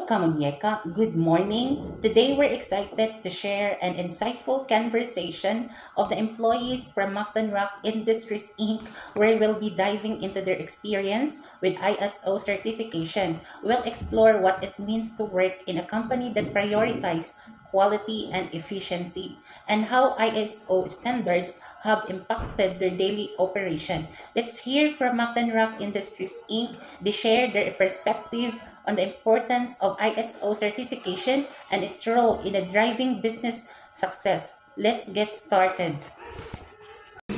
Kamunyeka. Good morning. Today we're excited to share an insightful conversation of the employees from Mactan Rock Industries Inc., where we'll be diving into their experience with ISO certification. We'll explore what it means to work in a company that prioritizes quality and efficiency, and how ISO standards have impacted their daily operation. Let's hear from Mactan Rock Industries Inc. They share their perspective on the importance of ISO certification and its role in a driving business success. Let's get started.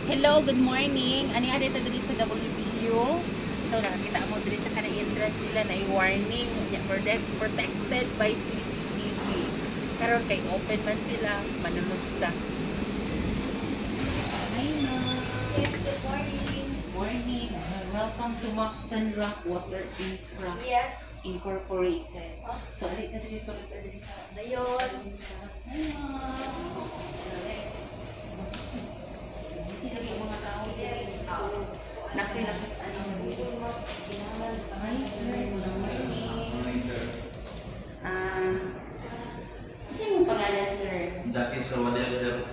Hello, good morning. Ani ari ta diri sa WPU. So nakita mo diri sa kanang entrance sila na warning, protected by CCTV. Karon kay open man sila, manunod ta. Hi ma'am. Yes, good morning. Morning. Welcome to Mactan Rock Water Infra Yes. Incorporated. So ulit na diri sa Ayun. Hi ma'am. Busy lagi ang mga tao diri. So nakilapit ano dito. Hi sir, good morning. Kasi yung pangalan sir? Jackie Sarwadel, sir.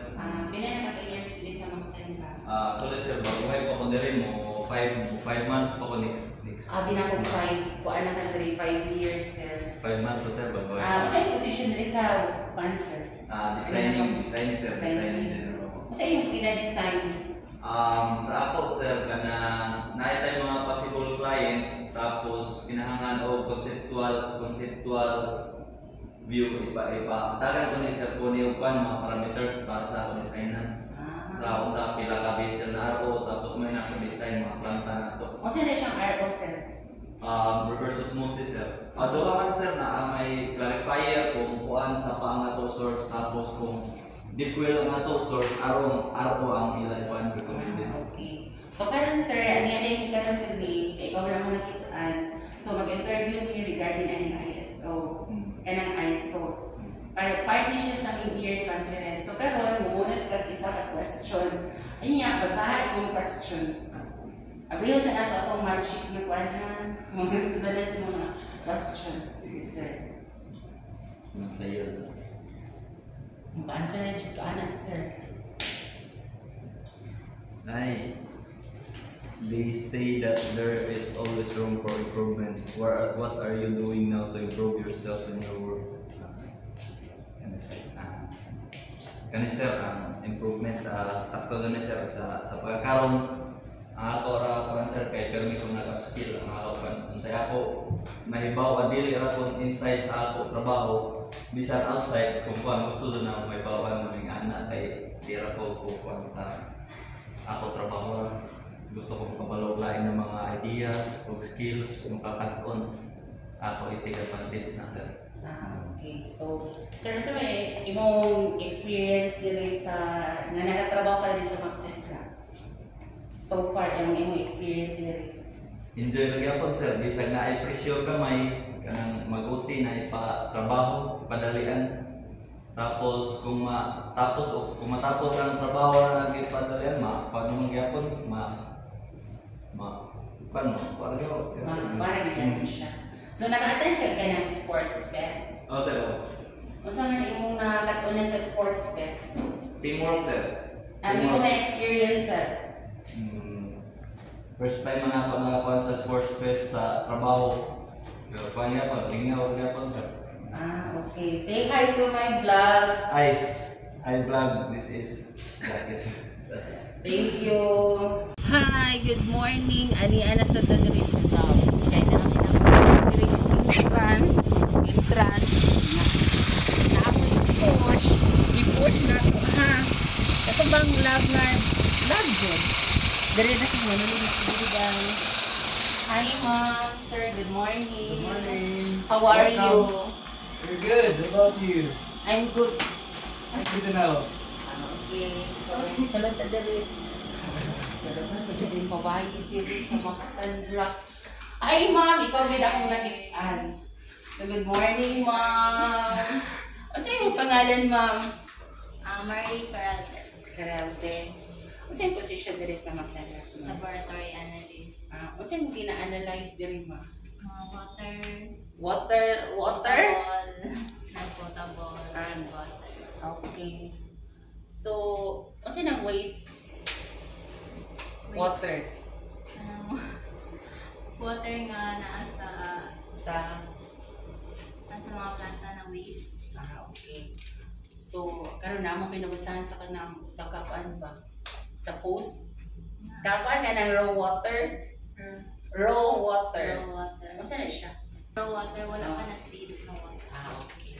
Pila na years diri sa Mactan Rock? Actually, sir, bago pa ko diri mo, 5 months pa ko next. Binakong 5, kuan na ka diri 5 years sir. 5 months pa, sir, bago. Sa yung position diri sa answer? Designing, sir. Designing. Sa yung pina-design? Sa ako, sir, naitay mga possible clients, tapos pinahangan o conceptual view, iba. Tagan ko ni sir po niyo mga parameters para sa ako designan. Tapos sa pila ka base na RO, tapos may naka-design mga planta na to. O sino siyang RO, sir? Reverse osmosis, sir. Doon sir na may clarifier kung kuan sa pang ato source, tapos kung deep well ang ato source, RO ang ilan recommended. Okay. So karon sir, ani yung karon today, ikaw na mo nakitaan. So mag-interview niyo regarding ang ISO, kanang ISO. Para part niya siya sa mid-year conference. So karon mumunod kag isa ka question. Anya basahan imong question. Agayon sa ato atong magic na kuan ha. Mga sudalan sa mga question. Sige sir. Masaya. Mag-answer na dito anak sir. They say that there is always room for improvement. What are you doing now to improve yourself in your work? Kani sir, ang improvement sakto doon sir sa pagkakaroon ako ra sir kay permi ko nag-upskill ang ako kung saya ako mahibaw dili ra kon inside sa ako trabaho bisan outside kung kuan gusto doon na may bawan mo ng anak kay di ra ko kuan sa ako trabaho gusto ko makabalog-lain ng mga ideas o skills makakag-on ako i-take advantage na sir. Okay. So, sir, may imong experience dili sa na nagatrabaho ka dili sa Mactan Rock. So far, imong experience dili. Enjoy lagi ako sir, bisag na ay presyo kamay kanang maguti na ipa-trabaho, padalian. Tapos kung matapos ang trabaho na gipadalian, paano gyapon Para gyud siya. So naka-attend ka ng sports fest? Oh sir. Unsa man imong nakatunan sa sports fest? Teamwork sir. Ano imong na-experience sir? First time man ako nakakuha sa sports fest sa trabaho. Pero pangyapan, lingaw gyapon sir. Okay. Say hi to my vlog. Hi vlog. This is Jackie. Thank you. Hi, good morning. Ani ana sa diri sa daw. Kay namin ang diri entrance na ako i-push na to ha. Ito bang love job? Diri na si Manolo diri guys. Hi ma'am, sir, good morning. Good morning. How are Welcome. you? We're good. How about you? I'm good. That's good to know. Okay, so salad ta diri. Salamat medyo din babae diri sa Mactan Rock. Ay ma'am, ikaw din akong nakitaan. So good morning ma'am. Ano yung pangalan ma'am? Marie Caralte, Ano yung position diri sa Mactan Rock? laboratory analyst. Ano yung gina-analyze diri ma'am? Water. Water? Sa mga planta na waste. Okay. So, karon na mo kinabasahan sa kanang usa ka kuan ba? Sa post. Kakuan ka ng raw water. Raw water. Raw water. Masa na siya? Raw water, wala pa na-treat na water. Okay.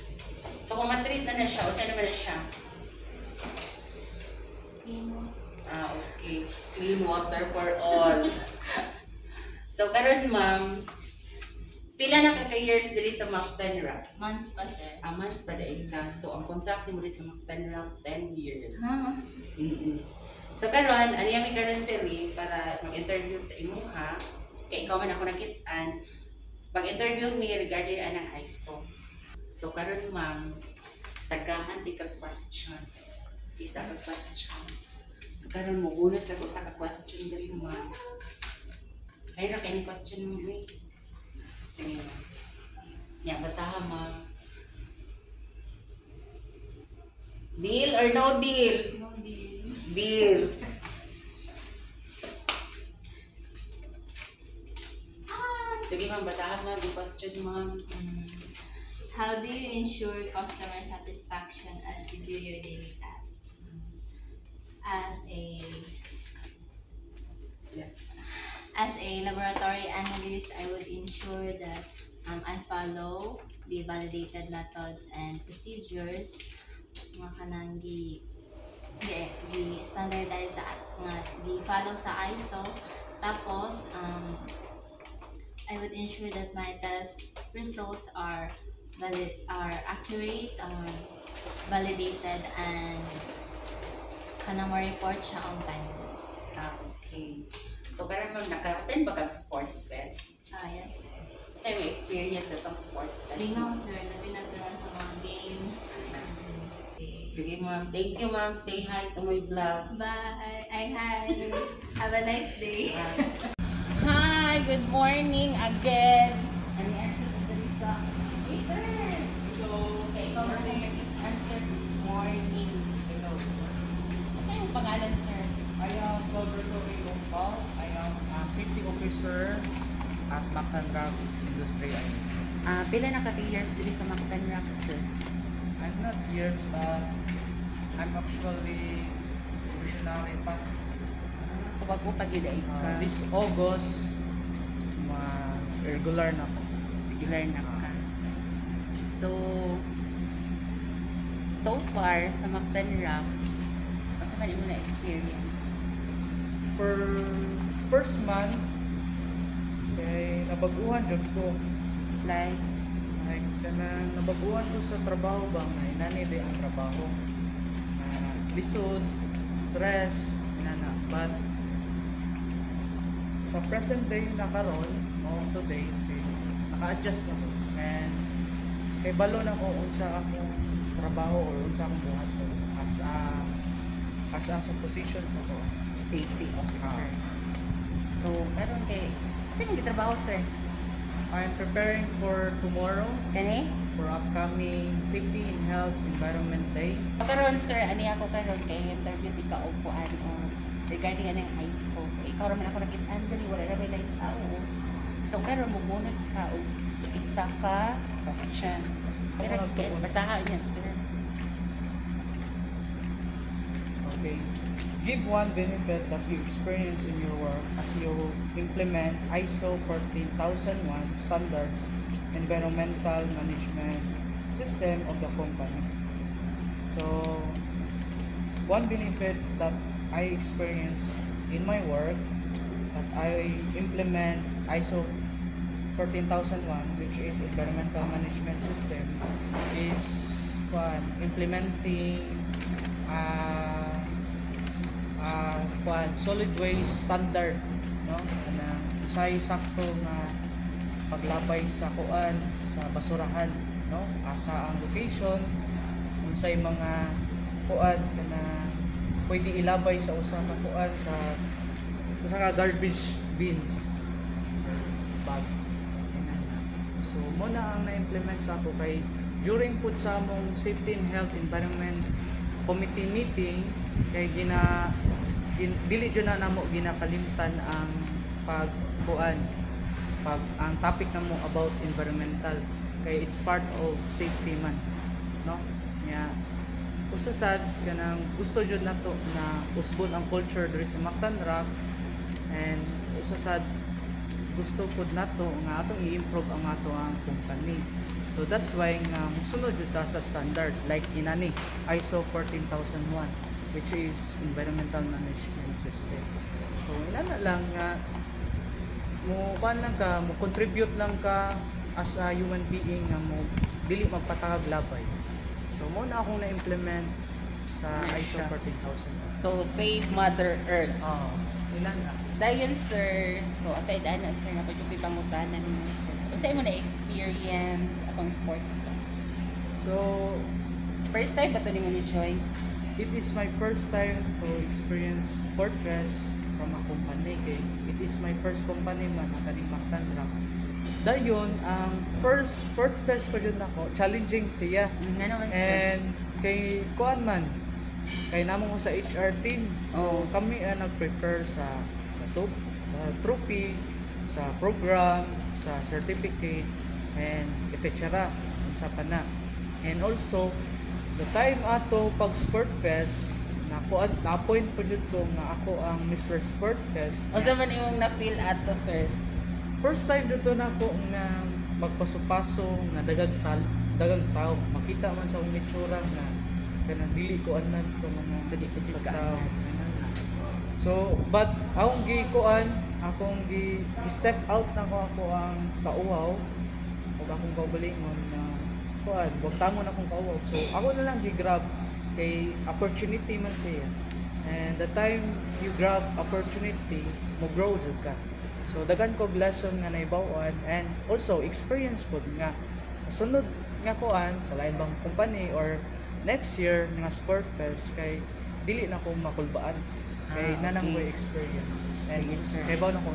So, kung matreat na na siya, usa naman na siya? Clean water. Okay. Clean water for all. So, karon ma'am, pila na ka years diri sa Mactan Rock? Months pa, sir. Months pa dahil ka. So, ang contract ni mo diri sa Mactan Rock, 10 years. Huh? Mm-mm. So karon, ano yung karon diri para mag-interview sa imuha. Kay ikaw man ako nakitaan. Mag-interview mi regarding anang ISO. So karon ma'am, tagahan di kag question. Isa ka question. So karon mo gunot kag usa ka question diri ma'am. Say ra kay question mo mi. Sige. Ya basaha ma'am. Deal or no deal? No deal. Deal. Sige ma'am, basahan ma'am yung question ma'am. How do you ensure customer satisfaction as you do your daily tasks? Yes. As a laboratory analyst, I would ensure that I follow the validated methods and procedures nga kanang gi standardize nga gi follow sa ISO. Tapos I would ensure that my test results are accurate, validated, and kanang ma-report siya on time. Okay. So karon ma'am, naka-attend ba kag sports fest? Yes, sir. Sa may experience itong sports fest? Lingaw, sir, na pinagdala sa mga games. Sige ma'am, thank you ma'am. Say hi to my vlog. Bye! Hi! Have a nice day! Hi, good morning again. Ano yung answer ko sa Lisa? Hey sir! Hello! Okay, ikaw na answer. Good morning. Hello. Asa yung pangalan sir? I am Roberto Rigompal. I am a safety officer at Mactan Rock Industry Agency. Pila na ka years dili sa Mactan Rock sir? I'm not years, but I'm actually professional pa. So wag mo pag-iday ka. This August, regular na po. Regular na ka. So far sa Mactan Rock, basta man mo na experience. For first month, nabaguhan jud ko. Like, Kanang nabaguhan ko sa trabaho ba, may nanili ang trabaho. Lisod, stress, nana. But sa present day na karon, o today, naka-adjust na ko. And kay balo na ko unsa akong trabaho or unsa akong buhat ko as a position sa ko. safety officer. So, karon kay, kasi may trabaho sir? I'm preparing for tomorrow Kani? for upcoming Safety in Health Environment Day. Karon sir, ani ako karon kay interview di ka o regarding anang ISO. Ikaw raman ako nakit-handle, wala na may like tao. So karon mo muna ka og isa ka question. Pero kay basahan niya sir. Okay. Give one benefit that you experience in your work as you implement ISO 14001 standards environmental management system of the company. So, one benefit that I experience in my work that I implement ISO 14001, which is environmental management system, is implementing solid waste standard, no, na usay sakto nga paglabay sa kuan sa basurahan, no, asa ang location unsay mga kuan na pwede ilabay sa usa ka kuan sa ka garbage bins bag. So mo na ang na-implement sa ako kay during pud sa among safety and health environment committee meeting kay dili jud na namo ginakalimtan ang ang topic namo about environmental kay it's part of safety man, no? Nya usasad kanang gusto jud nato na usbon ang culture diri sa Mactan Rock, and usasad gusto pud nato nga atong i-improve ang ato ang company. So that's why nga musunod jud ta sa standard like inani ISO 14001, which is Environmental Management System. So inana lang nga mo lang ka, mo contribute lang ka as a human being nga mo dili magpatagag labay. So mo na akong na-implement sa ISO 14001. So, save Mother Earth. Oh, ilan na? Dayon, sir. So, aside ana, sir, na pwede ko pangutanan ninyo, sir. Kasi mo na-experience akong sports class. So First time ba ito ni mo ni-join? it is my first time to experience Sport Fest from a company. Kay it is my first company man ang kaning Mactan Rock. Dayon ang first Sport Fest ko yun ako, challenging siya. Nga naman, sir. And kay kuan man, kay namo ko sa HR team. So Oh. kami ang nag-prepare sa trophy, sa program, sa certificate, and etc. Unsa pa na. And also the time ato pag Sport Fest, na-appoint po jud ko nga ako ang Mr. Sport Fest. O sa man imong na-feel ato, sir? First time dito na ako nga magpaso-paso nga dagang tao. Makita man sa akong itsura nga kanang dili ko anan sa mga So, di sa ka tao. So, but akong akong step out na ako ang kauaw o akong kaubalingon na kuan, bugtangon akong kauaw. So, ako na lang gi-grab kay opportunity man siya. And the time you grab opportunity, mo grow jud ka. So, dagan ko lesson nga naibawan, and also experience po nga sunod nga kuan sa lain bang company or next year nga Sport Fest kay dili na ko makulbaan kay nanang okay. way experience. And Yes, sir. kay baw na ko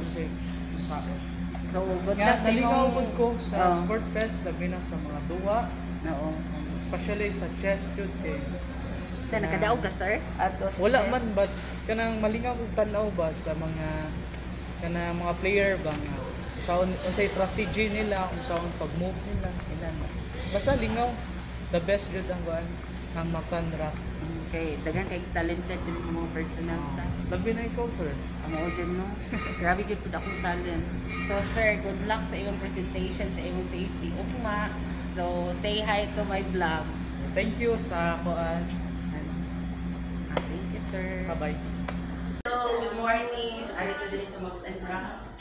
sa akin. So, good Nga luck sa naligaw imong... pud ko sa Oh. Sport Fest labi na sa mga duwa, Oo. especially sa chess jud kay Sa nakadaog ka, sir? Ato sa wala chess? man, but kanang malingaw kong tanaw ba sa kanang mga player ba nga unsay strategy nila, unsay pag-move nila, inan. Basta lingaw, the best jud ang kuan ang Mactan Rock. Okay, dagan kay talented din mga personal sa Labi na ikaw, sir. ang audio, no? Grabe good pud akong talent. So, sir, good luck sa imong presentation, sa imong safety ugma. So, say hi to my vlog. Thank you sa kuan. Thank you, sir. Bye-bye. So, good morning. So, arito din sa Mactan Rock.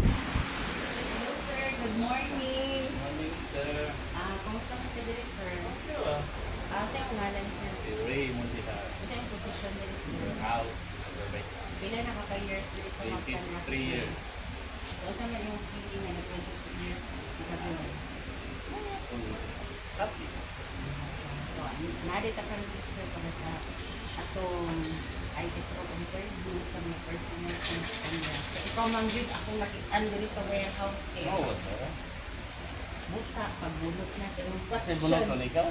Hello, sir. Good morning. Morning, sir. Kumusta ka diri, sir? Hello. Sa imong ngalan, sir? Si Ray Mundihar. Sa imong position diri, sir? House, Supervisor. Pila na ka-years diri sa Mactan Rock? 23 years. So, sa man yung feeling na 23 years nagkatuloy? Happy. So, nadita ka rin, sir, para sa atong ISO interview sa mga personal kanya. So, ikaw mang yun akong nakitaan diri sa warehouse eh. Oo, sir. Basta, pagbulot na sa imong Kasi question. bulot ko na ikaw.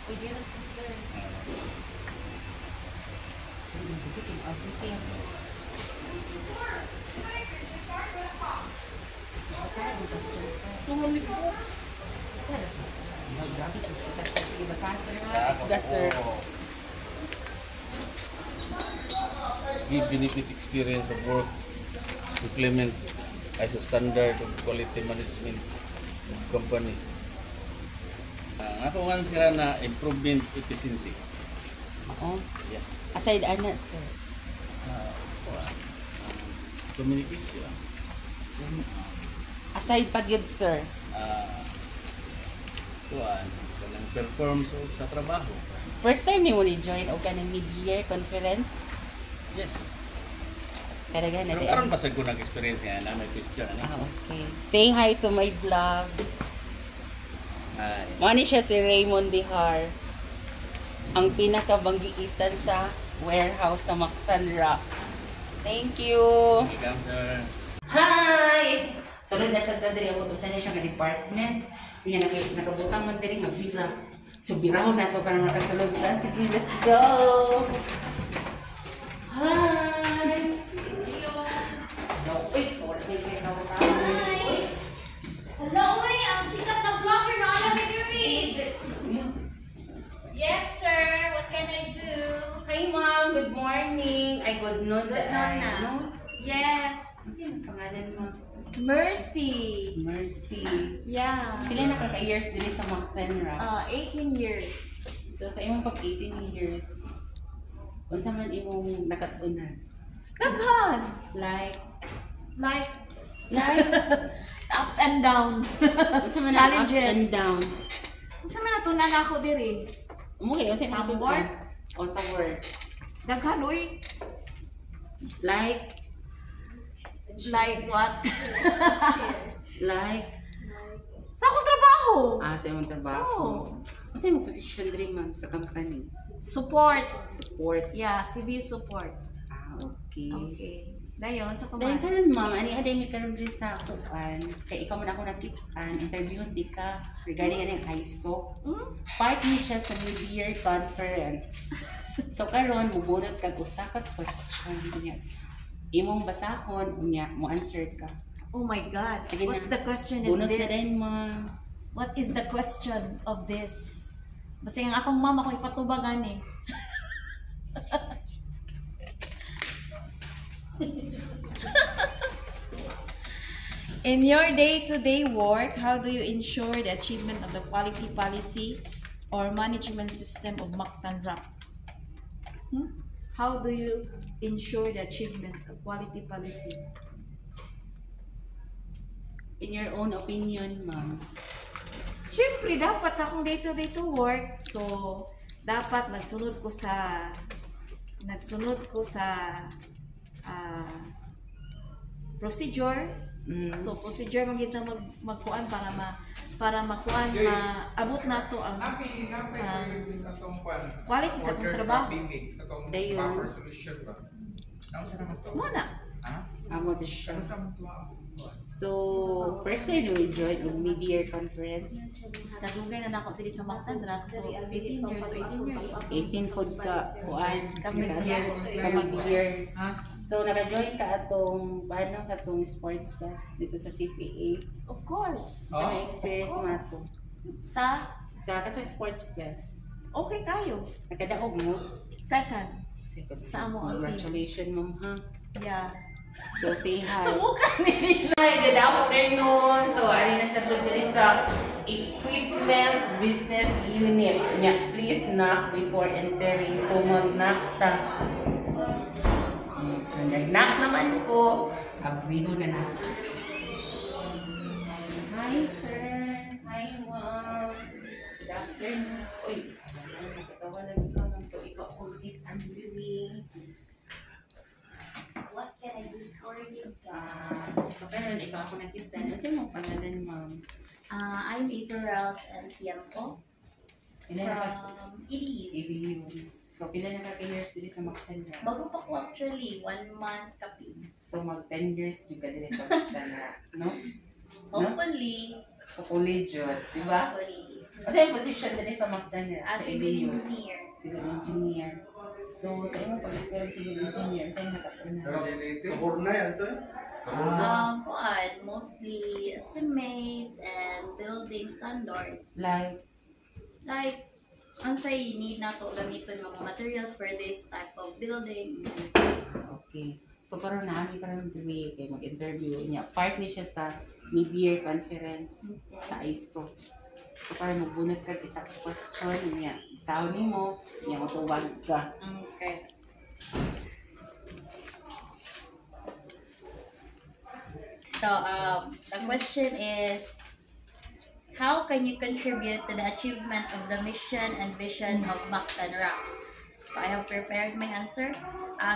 Pwede na sa sir. Butik yung office. Basta na yung question, sir. Tumamit ko. Basta na sa sir. Grabe, kita sa sige, basahan sa sir. Sa Isda, sir. Give benefit experience of work, implement ISO standard of quality management of company. Ako nga sila na improvement efficiency. Oo. Yes. Aside, ana, sir. Communication. Aside pag yun, sir. Kuan, kanang perform sa trabaho. First time ni mo ni-join o kanang mid-year conference? Yes. Karagan na Pero rin. karon pa sa ko nag-experience nga na may question ani. Okay. Say hi to my vlog. Ay. Mani siya si Raymond Dihar. Ang pinakabanggiitan sa warehouse sa Mactan Rock. Thank you! Welcome, sir. Hi! Sunod na sa diri ang utusan niya siya nga department. Niya nagabutang man diri nga bira. So, birahon na to para makasulog na. Sige, let's go! Hi! No, wait. Wala may kinakaw-tawa. Uy! Hello, uy! Ang sikat na vlogger na alam ni Reed! Yes, sir! What can I do? Hi, Ma'am. Good morning. Ay, good noon. Good noon na. No? Yes! Kasi yung pangalan mo. Mercy! Mercy. Yeah. Pila na kaka-years din sa Mactan Rock? 18 years. So, sa imong pag 18 years, unsa man imong nakatunan? Daghan! Like, Like, ups like, and down. unsa man ang ups Challenges. and down? Isa man natunan ako diri. Okay, unsa Sa imong word? O sa word. Daghan, uy. Like, Like what? like, Sa akong trabaho. sa imong trabaho. Oh. Unsa imong position diri, ma'am, sa company? Support. Support. Yeah, CBU support. Okay. Okay. Dayon, sa Dahil kuman. karon ma'am, ani aday mi karon diri sa kuan, kay ikaw man ako nakitaan, interviewon di ka regarding aning ISO. Part ni siya sa mid-year conference. So karon mubunot kag usa ka question niya. Imong basahon unya mo answer ka. Oh my God. Sige What's na. the question is Bunot na this? din ma'am. What is the question of this? Basta yung akong mama ko ipatubagan eh. In your day-to-day work, how do you ensure the achievement of the quality policy or management system of Mactan Rock? How do you ensure the achievement of quality policy? In your own opinion, ma'am. Siyempre, dapat sa akong day-to-day to work. So, dapat nagsunod ko sa procedure. So, procedure magita magkuan para makuan maabot nato ang quality sa atong trabaho. Dayon. Muna. Amo to siya. So, first time na we join ang mid-year conference. So, nagugay na nako diri sa Mactan Rock. So, 18 years. So, 18 years. 18 food ka, kuan, Mid-year. mid-years. So, naka-join ka atong, paano ka atong sports fest dito sa CPA. Of course. Sa may experience mo ato. Sa, Sa katong sports fest, okay kayo. nagkadaog mo. Second. Second. Sa amo ang team. Congratulations, ma'am, ha? Yeah. So, say hi. Sa mukha nila. Hi, good afternoon. So, ari na sa diri sa Equipment Business Unit. Nya, please knock before entering. So, mag-knock ta. So, nag-knock naman ko. Abino na na. Hi, sir. Hi, ma'am. Good afternoon. Uy, nakatawa lang ikaw, ma'am. So, ikaw ulit ang doing. What can I do for you? So, pero ikaw ako nakita. Ano sa'yo mong pangalan, ma'am? I'm Aprils and Tiempo Ilan na ka? from Iliw. ABU. So, pila na ka-years dito sa Mactan Rock? Bago pa ko actually, 1 month kapin. So, mag 10 years di ka dito sa Mactan Rock, no? Hopefully, Sa college yun, di ba? hopefully, Kasi yung position dito sa Mactan Rock, as sa a ABU. engineer. Civil engineer. So, sa imong pag-eskwela ng civil engineer, sa'yo nakatunan? Kuan, mostly estimates and building standards. Like, Unsay need na to gamiton ng mga materials for this type of building. okay. So, parang naami parang dumi kay mag-interview niya. Part ni siya sa mid-year conference sa ISO. So, parang magbunot ka isang question niya. Isaw ni mo, niya ko tuwag ka. Okay. So, the question is, how can you contribute to the achievement of the mission and vision of Mactan Rock? So, I have prepared my answer.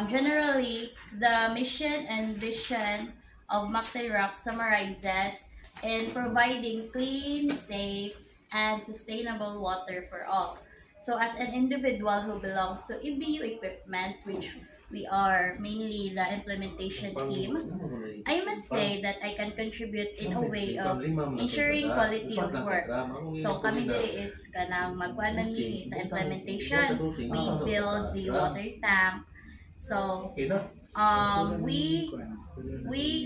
Generally, the mission and vision of Mactan Rock summarizes in providing clean, safe, and sustainable water for all. So, as an individual who belongs to EBU Equipment, which we are mainly the implementation team, I must say that I can contribute in a way of ensuring quality of work. So kami diri is kanang magkuan man mi sa implementation. We build the water tank. So we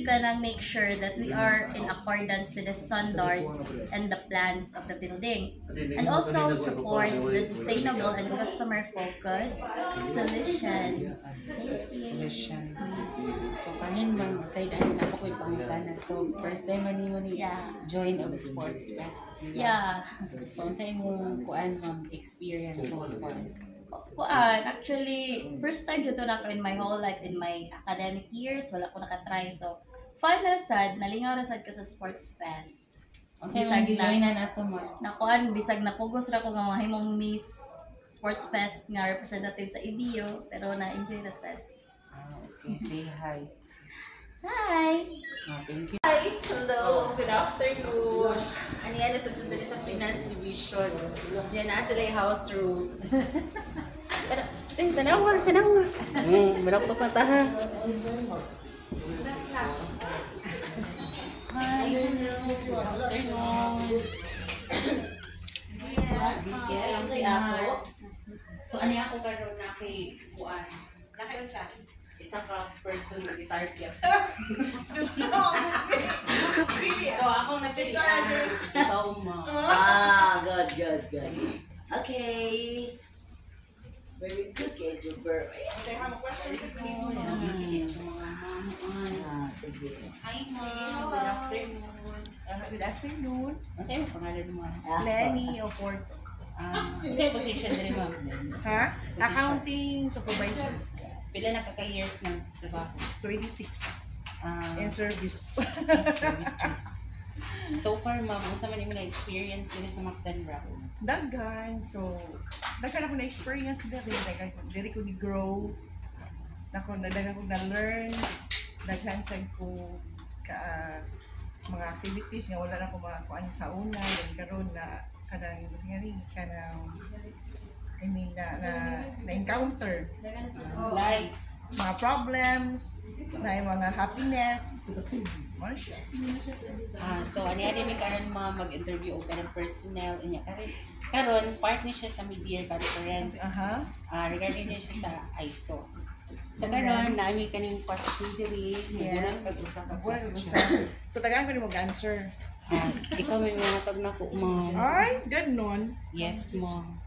gonna make sure that we are in accordance to the standards and the plans of the building, and also supports the sustainable and customer focused solutions. Thank you. Solutions. So, kanin bang aside ani na ko pangutana. So, first time man nimo ni Yeah. join og sports fest. Yeah. So, unsa imong kuan ma'am experience so far? Actually, first time dito na ako in my whole life, in my academic years, wala ko nakatry. So, fun na sad, nalingaw na sad ka sa sports fest. Unsa imong gi-join na nato mo? Nakuan, bisag napugos ra ko nga mahimong Miss Sports Fest nga representative sa EBU, pero na-enjoy na sad. Okay, say hi. Hi! Thank you. Hi! Hello! Good afternoon! Ano yan? Nasa doon sa Finance Division. Yan na sila yung house rules. Tanawa! Manaktok na ta ha. Hi! Hello! Good afternoon! So, ano ako karoon na kay Kuan? Nakayon siya. Isa ka person na i-target. So, akong napilian. Ikaw mo. Good. Okay. Very good, kay Jubber. Okay, have a question sa Sige, mga mamuan. Sige. Hi, ma'am. Good afternoon. Good afternoon. Ano sa'yo pangalan mo? Lenny Oporto. Ano sa'yo position rin, ma'am? Ha? Accounting supervisor. Pila na kaka-years ng trabaho? 26. In service. Service team. So far, ma'am, unsa man imong na-experience din sa Mactan Rock? Daghan. So, daghan ako na-experience diri ko ni-grow. Daghan ko na-learn. Daghan sa ko mga activities nga wala na ko mga kuan sa una. Then karon na kanang na-encounter Likes. mga problems, na mga happiness. Ano siya? So, ano yan may karon ma'am mag-interview o kanang personnel niya. Karon part niya siya sa media conference. Regarding niya siya sa ISO. So, karon namin kaning question diri, mugunan kag usa ka question. So, tagaan ko ni mag-answer. Ikaw may mga tag na ko, ma'am. Ay, ganon. Yes, ma'am.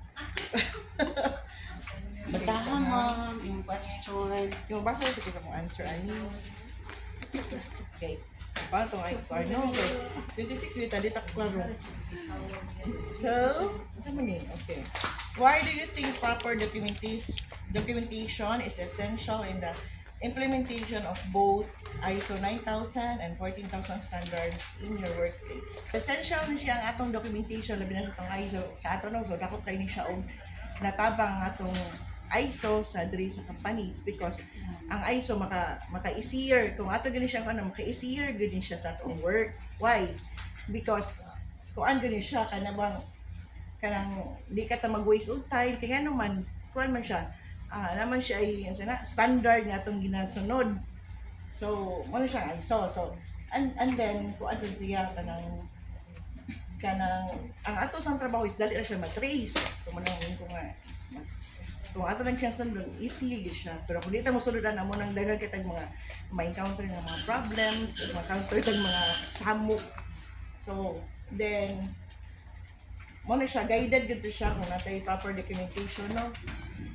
Basahan, ma'am, yung question. Yung basa ko sa kong answer, ani. Okay. Paano itong ano? 26 minutes, dito ako klaro. So, ano mo yun? Okay. Why do you think proper documentation is essential in the implementation of both ISO 9000 and 14,000 standards in your workplace? Essential na siya ang atong documentation, labi na itong ISO sa ato no, so dakot kayo ni siya natabang atong ISO sa diri sa company. It's because ang ISO maka-easier, kung ato gani siya maka-easier gani siya sa atong work. Why? Because kung ano gani siya kanang di ka ta mag-waste of time, tingnan naman kuan man siya. Naman siya ay standard nga atong ginasunod. So, mo siya ISO. So, and then kung ano siya kanang ang ato sang trabaho is dali na siya matrace. So, manang ko nga mas kung ato lang siyang sundon, easy siya. Pero kung dito mo sundan mo nang dagan kitag mga ma-encounter ng mga problems, ma-encounter kitag mga samok. So, then mo na siya guided dito siya kung natay proper documentation, no?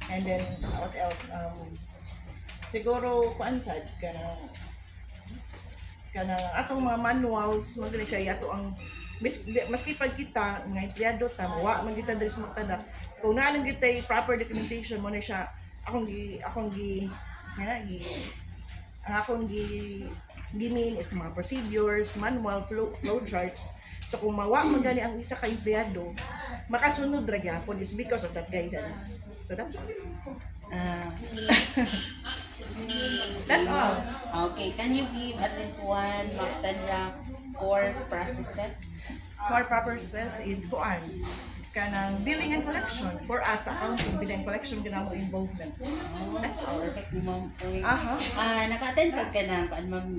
And then what else? Siguro kuan sad kanang atong mga manuals mo dili siya ato ang maski pag kita mga empleyado ta wa man kita diri sa Mactan kung naa lang kita proper documentation mo na siya akong gimin is mga procedures, manual, flow charts. So kung mawa man gani ang isa ka empleyado, makasunod ra gyapon is because of that guidance. So that's all. That's all. Okay, can you give at least one Mactan Rock core processes? Core process is kuan kanang billing and collection for us accounting billing and collection ganamo involvement. That's all. Perfect, ma'am. Aha. Naka-attend ka na, ma'am,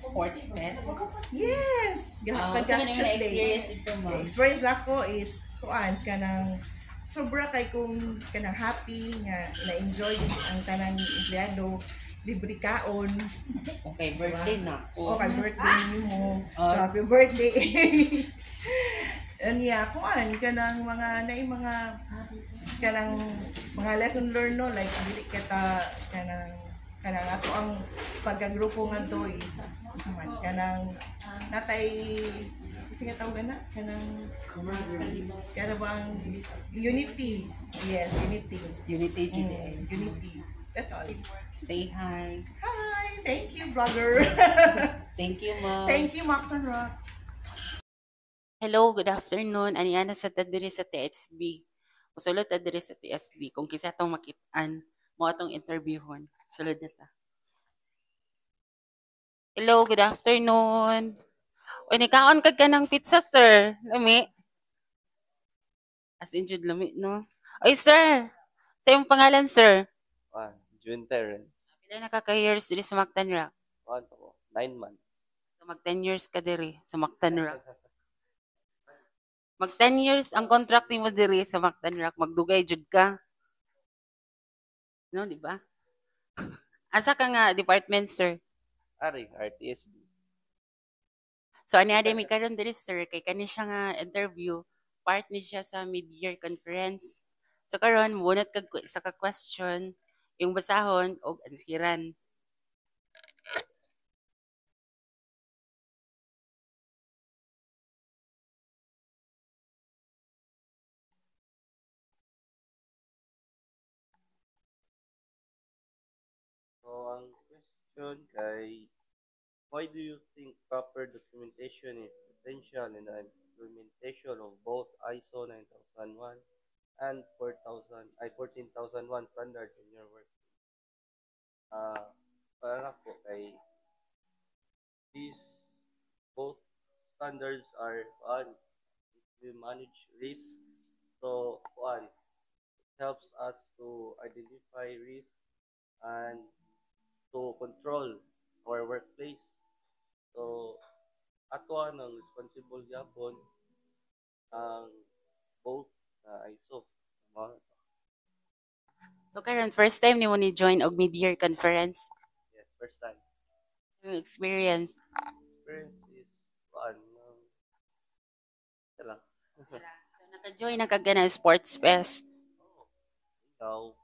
sports fest. Yes. Sa man yung experience dito mo? Experience ako is kuan kanang sobra kay kung kanang happy nga na-enjoy ang tanang empleyado, libre kaon. Okay, birthday na O ako. kay birthday mo. Ah. So, happy birthday. Anya, kuan kanang mga kanang mga lesson learned no like dili kita kanang ato ang pagkagrupo nga to is man kanang natay sige tawag na kanang bang unity. Yes, unity. Unity GDA. Unity. That's all. Say hi. Hi, thank you, brother. Thank you, ma'am. Thank you, Macton Rock. Hello, good afternoon. Aniana sa tadiri sa TSB. Usulod tadiri sa TSB. Kung kisa itong makitaan, mo atong interviewon. Sulod na ta. Hello, good afternoon. O, nikaon ka ng pizza, sir. Lami. As in, Jude, lami, no? Oy, sir. Sa iyong pangalan, sir. June Terrence. Pila na kaka-years diri sa Mactan Rock? 9 months. So, mag 10 years ka diri sa Mactan Rock. Mag 10 years ang contract mo diri sa Mactan Rock, magdugay jud ka. No, di ba? Asa ka nga department, sir? Ari, RTSD. So ani ade mi karon diri, sir, kay kani siya nga interview, part ni siya sa mid-year conference. So karon munot kag sa ka question yung basahon og ansiran. So, ang question kay, why do you think proper documentation is essential in the implementation of both ISO 9001 and 14001 standards in your work? Para po kay these both standards are we manage risks. So it helps us to identify risks and to control our workplace. So ato ang responsible yapon ang both ISO. So karon first time nimo ni join og mid-year conference. Yes, first time. Yung experience. Experience is lang. So naka-join na kag na sports fest. Ikaw,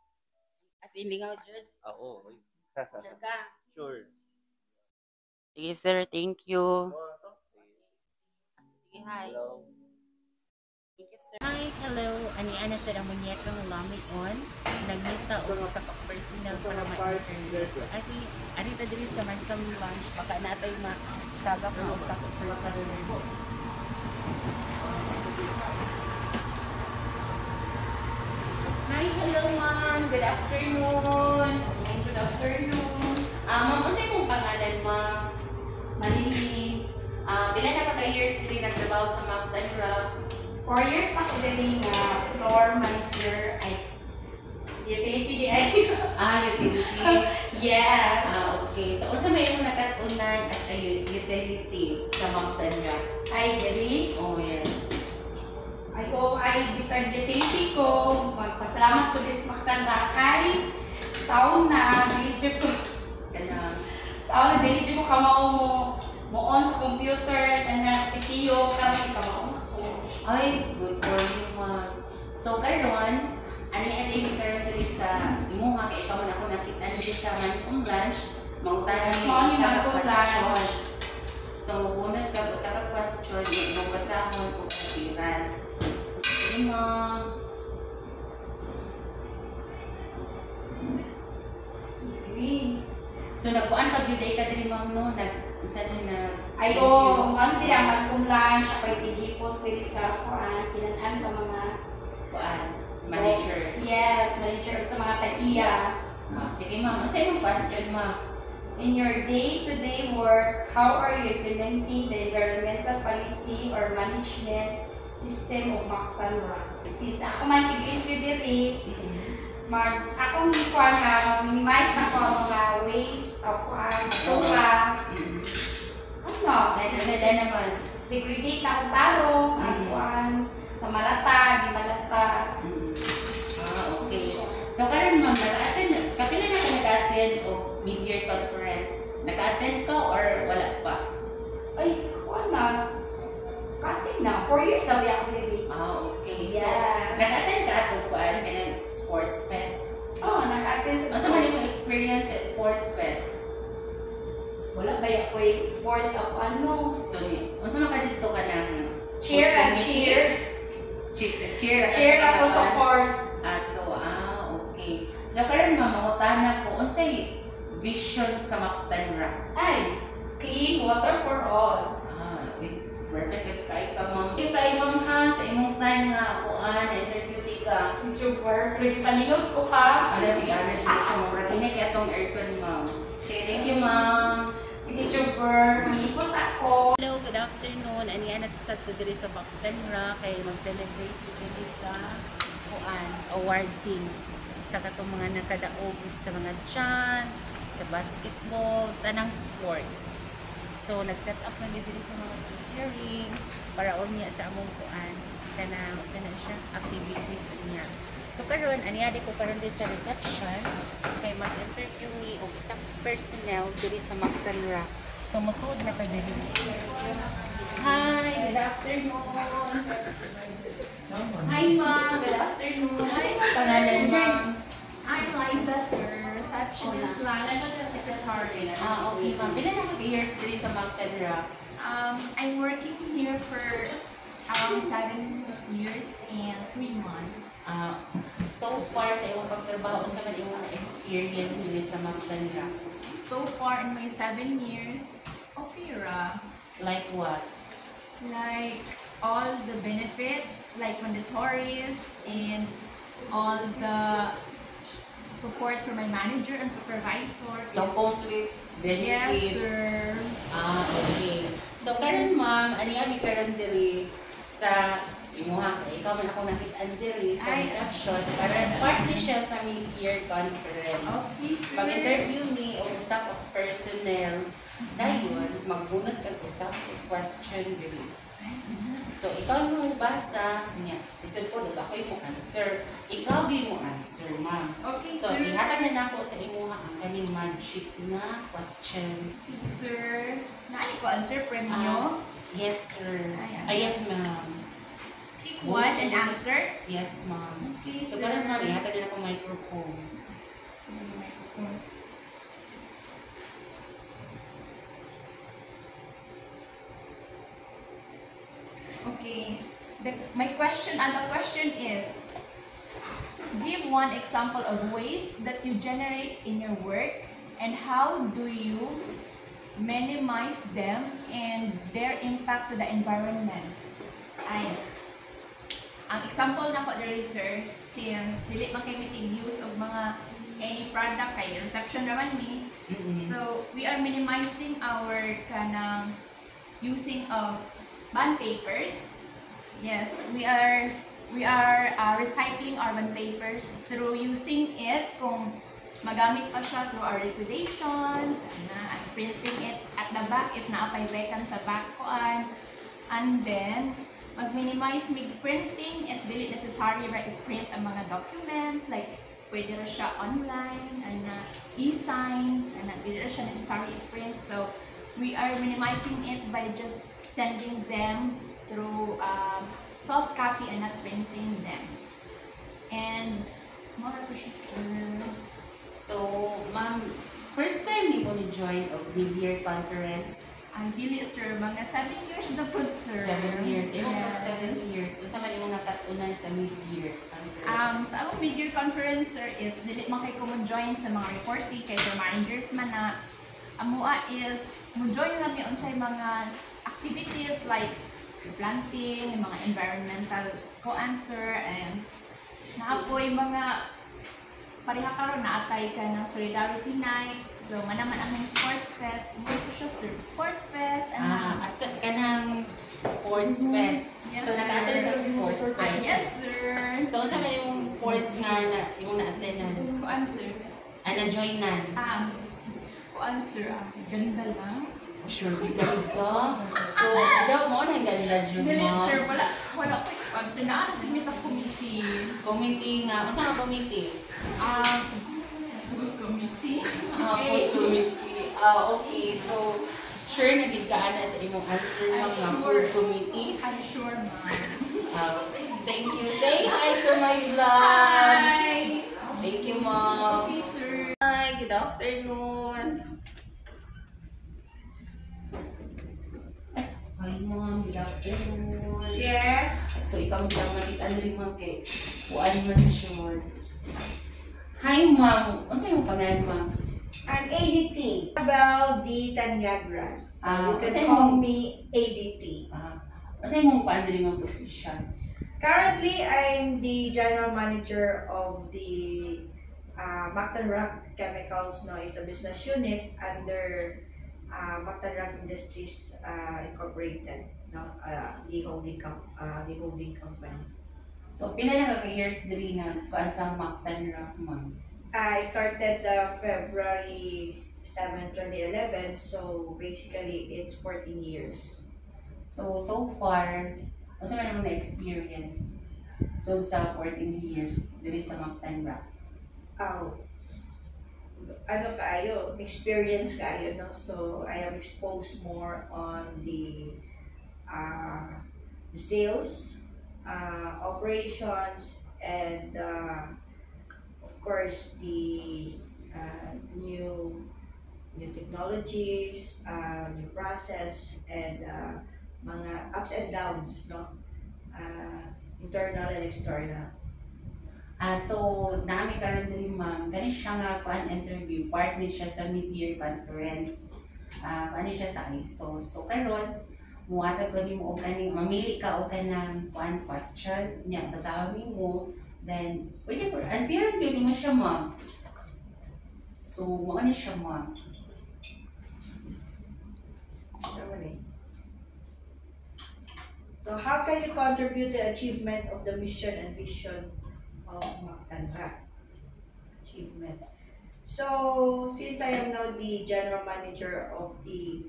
As in lingaw jud. oo. Sure ka. Sure. Sige, sir, thank you. Sige, hi. Hello. Thank you, sir. Hi, hello. Ani ana sa munyeka ng Lamion. Nagmita og sa personal para ma-interview. So ari ta diri sa Mancam Lounge baka natay masagap ng usa ka person. Hi, hello ma'am. Good afternoon. Good afternoon. Ma'am, ano yung pangalan, ma'am? Malini. Pila na ka years dili nagtrabaho sa Mactan Rock? 4 years pa siya dali nga floor manager ay utility di ay. Utilities. Yes. Okay. So, unsa may mo nakatunan as a utility sa Mactan Rock? Ay dali. Oh, yes. Ay bisag utility ko. Magpasalamat ko din sa Mactan Rakay. Sauna, video ko. Kana. Sauna, video ko kamao mo on sa computer and sa CTO kami kamao ko. Ay, good for you, ma'am. So, karon, ani karon diri sa imuha kay ikaw na ako nakita diri sa Mancam Lounge, mangutanan Yes, mo ma'am, isa ka Mancam question. Lounge. So, unat ka usa ka question, imong basahon ug asiran. Okay, ma'am. So, nagkuan pag yun ka diri, ma'am, no? Isa na Ayo, ano din ang magkumlan, siya ko'y tigipos dili sa kuan, kinanan sa mga kuan, manager. Yes, manager sa mga tag-iya. Sige, ma'am. Asa imong question, ma'am? In your day-to-day work, how are you implementing the environmental policy or management system of Mactan Rock? Since ako man tig-interview diri, akong ikuan nga, minimize na ko ang mga waste of kuan, sopa. na. Dahil naman. Segregate na akong tarong, kuan sa malata, di malata. Okay. So karon ma'am, naka-attend, kapila na ka naka-attend o mid-year conference? Naka-attend ka or wala pa? Ay, kuan na. Kating na. 4 years na ako dili. Okay. So, Yes. naka-attend ka ato kuan kanang sports fest. Oo, naka-attend Ano sa mo experience sa sports fest? Wala ba ako sports ako ano? So, unsa man ka dito ka ng Cheer and cheer. Cheer Ako ka support. Okay. So karon ma'am, mangutana ko unsay vision sa Mactan Rock? Ay, clean water for all. Perfect kay ka ma'am. Kay ma'am ha sa imong time nga kuan interview ka. YouTuber, ready paningot ko ka. Ano si Ana siya mo ratine kay atong aircon ma'am. Sige, thank you ma'am. Sige, YouTuber, manipos ako. Hello, good afternoon. Aniya na sa diri sa Mactan Rock kay mag-celebrate diri sa kuan awarding sa katong mga nakadaog sa mga tiyan, sa basketball, tanang sports. So nag-set up na diri sa mga catering para unya sa among kuan kanang usa na siya activities unya. So karon aniya di ko karon din sa reception kay mag-interview ni og isang personnel diri sa Mactan Rock. So musud na ta diri. Hi, good afternoon. Hi ma'am, good afternoon. Ano yung pangalan ma'am? I'm Liza, sir. Receptionist / secretary. Okay ma'am. Pila na kag-years diri sa Mactan Rock? I'm working here for around 7 years and 3 months. So far sa iyong pagtrabaho, sa man iyong experience diri sa Mactan Rock? So far in my 7 years, okay ra. Like what? Like all the benefits, like mandatories, and all the support from my manager and supervisor. So complete benefits? Yes, sir. Okay. So karon ma'am, aniya mi karon diri sa imuha ikaw man ako nakita diri sa reception para part ni siya sa mid-year conference. Okay, sir. Pag-interview ni o usap of personnel, dayon magbunot kag usap og question diri. So ikaw mo basa niya. Isip ko dito ako mo answer. Ikaw din mo answer, ma'am. Okay, So sir. ihatag na nako sa imuha ang kaning magic na question. Sir, naani ko answer premyo. Yes, sir. Yes, ma'am. Pick one and answer. Yes, ma'am. Okay, So sir. parang ma'am, ihatag na nako microphone. Okay. My question and the question is, give one example of ways that you generate in your work and how do you minimize them and their impact to the environment. Ay, ang example na ko diri sir, since dili man kay mitig use of mga any product kay reception naman ni. So we are minimizing our kanang using of bond papers. Yes, we are recycling our bond papers through using it kung magamit pa siya through our liquidations, printing it at the back if naapay vekan sa back koan. And then, mag-minimize mig-printing if dili necessary ra i-print ang mga documents, like pwede ra siya online, e-sign, dili ra siya necessary i-print. So, we are minimizing it by just sending them through soft copy and not printing them. And, more ko siya, sir. So, ma'am, first time ni mo ni-join of mid-year conference? Ang dili, sir. Mga 7 years na po, sir. 7 years. Ewan ko, Yes. 7 years. Usa man imong nakatunan sa mid-year conference? Sa among mid-year conference, sir, is dili man kay ko mo-join sa mga reporting kay for managers man na. Amua is mo-join lang mi unsay mga activities like planting, mga environmental co-answer, and naapoy mga pareha karon naatay ka ng solidarity night. So manaman ang sports fest, mo ko siya sir, sports fest and asa kanang sports fest. Yes, So naka-attend sir. ng sports fest. Yes, sir. So unsa man imong sports nga na imong na-attendan? Co-answer. Na-joinan? Co-answer. Ganda lang. Sure, bigaw ka. So, daw mo na ganda, Jun, Dili, ma'am. sir, wala ko answer na. Ano din sa committee? Committee nga. Masa nga committee? Food committee. Food committee. Okay. So, sure na gid ka ana sa imong answer ma'am nga food committee. I'm sure, ma'am. Thank you. Say hi to my vlog. Hi! Thank you, ma'am. Okay, sir. Hi, good afternoon. Hi, ma'am. Good afternoon. Yes. So, ikaw bilang nakita rin ma'am kay Juan Marisyon. Hi, ma'am. Ano sa iyong pangalan, ma'am? I'm ADT. Abel D. Tanyagras. So you kasi can call mo- me ADT. Ano sa iyong pangalan rin ma'am position? Currently, I'm the general manager of the Mactan Rock Chemicals. No, it's a business unit under Mactan Rock Industries Incorporated. No, the holding company. So, pila na ka-years diri nga kuan sa Mactan Rock, ma'am? I started February 7, 2011. So basically, it's 14 years. So far, ano man naman na-experience? So, sa 14 years diri sa Mactan Rock. Ano kayo, experience kayo, no? So I am exposed more on the sales, operations, and of course the new technologies, new process, and mga ups and downs, no? Internal and external. So, nami karon diri ma'am, gani siya nga kuan interview, part ni siya sa mid-year conference. Ano siya sa ISO. So, karon muhatag ko nimo og kaning mamili ka og kanang kuan question nya basahan mo, then pwede po answeran gyud mo siya ma'am. So, mo ani siya ma'am. So how can you contribute to the achievement of the mission and vision of Mactan Rock? Achievement. So since I am now the general manager of the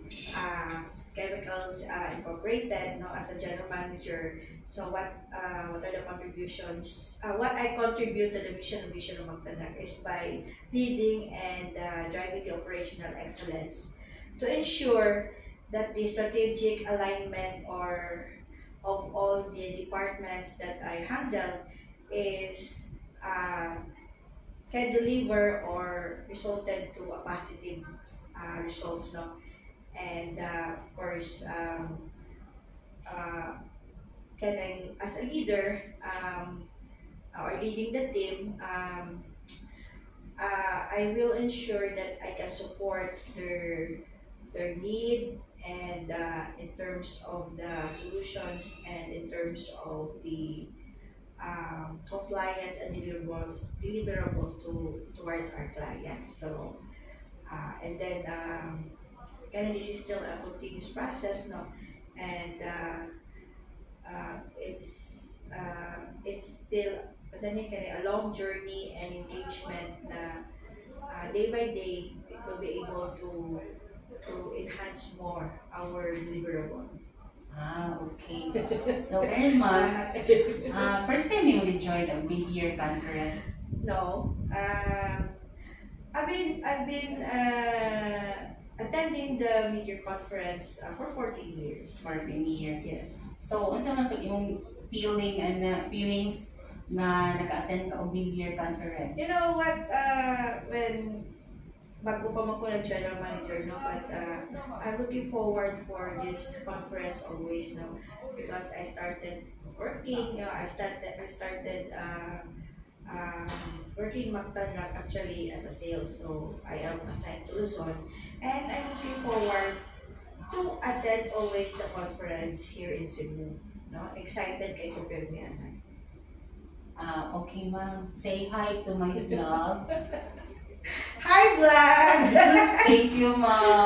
Chemicals Incorporated, now as a general manager, so what are the contributions? What I contribute to the mission and vision of Mactan Rock is by leading and driving the operational excellence to ensure that the strategic alignment of all the departments that I handle is can deliver or resulted to a positive results, no? And of course, can I, as a leader or leading the team, I will ensure that I can support their need, and in terms of the solutions, and in terms of the compliance and deliverables towards our clients. So and then this is still a continuous process, no? And it's still a long journey and engagement na day by day we could be able to enhance more our deliverable. Okay. So, ngayon ma'am, first time you will join a mid-year conference? No. I've been attending the mid-year conference for 14 years. 14 years. Yes. So, unsa man pag imong feelings na naka-attend ka og mid-year conference? You know what, when bago pa man ko general manager, no, but I'm looking forward for this conference always, no, because I started working, I started working Mactan Rock actually as a sales, so I am assigned to Luzon, and I'm looking forward to attend always the conference here in Cebu, no, excited kay Kupermianan. Okay ma'am, say hi to my vlog. Hi vlog! Thank you ma'am.